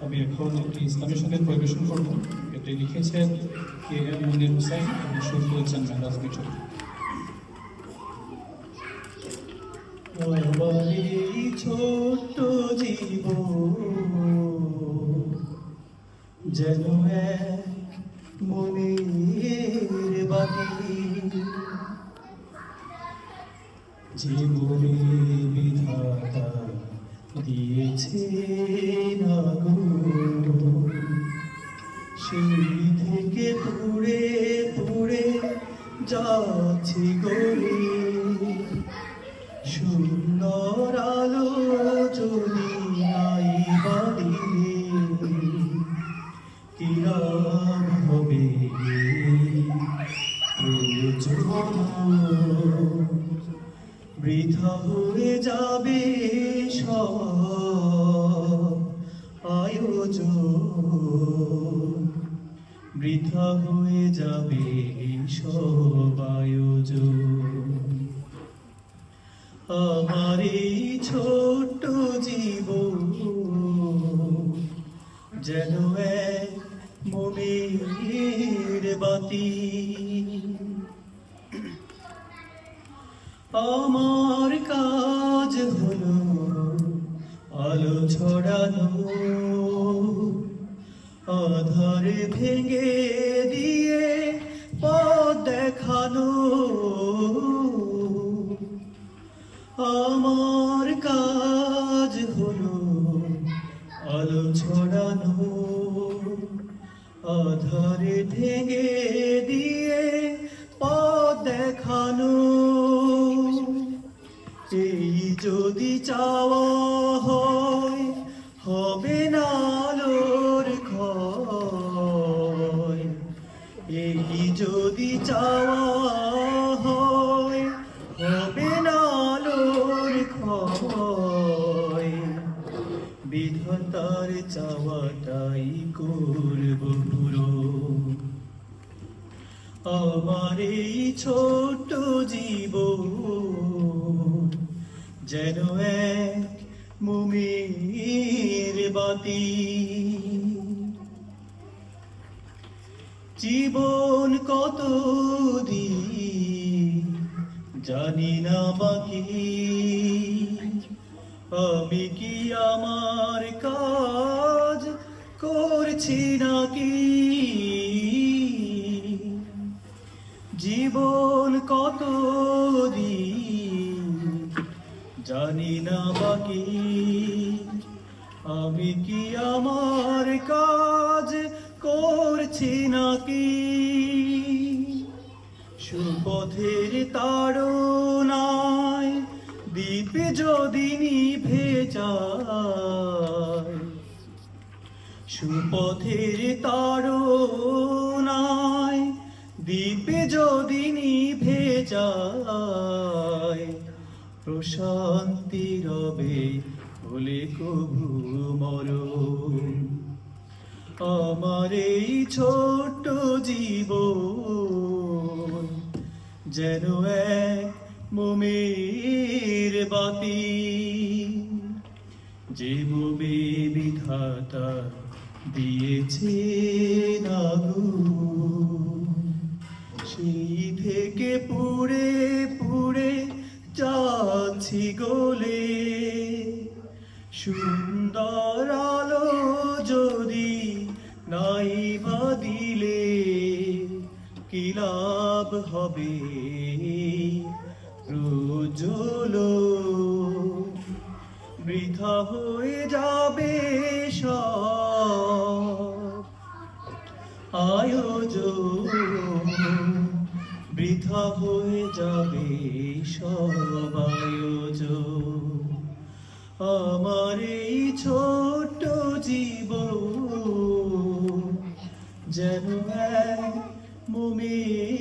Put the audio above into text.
আমি এখন একটি ইসলামী সঙ্গীত পরিবেশন করব। এটি লিখেছেন কে এম মনির হুসাইন এবং সুর করেছেন মেহরাজ মিঠু। আমার এই ছোট্ট জীবন যেন এক মনের বাতি, জীবনে বিধাতা দিয়েছে না গো, সেই থেকে পুড়ে পুড়ে যাচ্ছি গলে। সুন্দর আলো যদি নাই বাড়িলে কি লাভ হবে বৃথা হয়ে যাবে সব আয়োজন, বৃথা হয়ে যাবে সব আয়োজন। আমার এই ছোট্ট জীবন যেন এক মনের বাতি, আমার কাজ হলো আলো ছড়ানো, আধারে ভেঙে দিয়ে পথ দেখানো। আমার কাজ হলো আলো ছড়ানো, আধারে ভেঙে দিয়ে পথ দেখানো। এই যদি চাওয়া হয় হবে না আলোর ক্ষয়, এই যদি চাওয়া হয় হবে না আলোর ক্ষয়। বিধাতার চাওয়াটাই করব পূরণ। আমার এই ছোট্ট জীবন যেন এক মোমের বাতি, জীবন কত দিন জানি না বাকি, আমি কি আমার কাজ করছি নাকি। জীবন কত দিন জানি না বাকি, আমি কি আমার কাজ করছি নাকি। সুপথের তাড়নায় দ্বীপ যদি নিভে যায়, সুপথের তাড়নায় দ্বীপ যদি নিভে যায়, প্রশান্তি রবে বলে কভু মরণ। আমার এই ছোট্ট জীবন যেন এক মোমের বাতি, যে মোমে বিধাতা দিয়েছে না গো, সেই থেকে পুড়ে পুড়ে যাচ্ছি গলে। সুন্দর আলো যদি নাই বা দিলে কি লাভ হবে প্রজ্বলো, বৃথা হয়ে যাবে সব আয়োজন, বৃথা হয়ে যাবে সব আয়োজন। আমার এই ছোট্ট জীবন যেন এক মোমের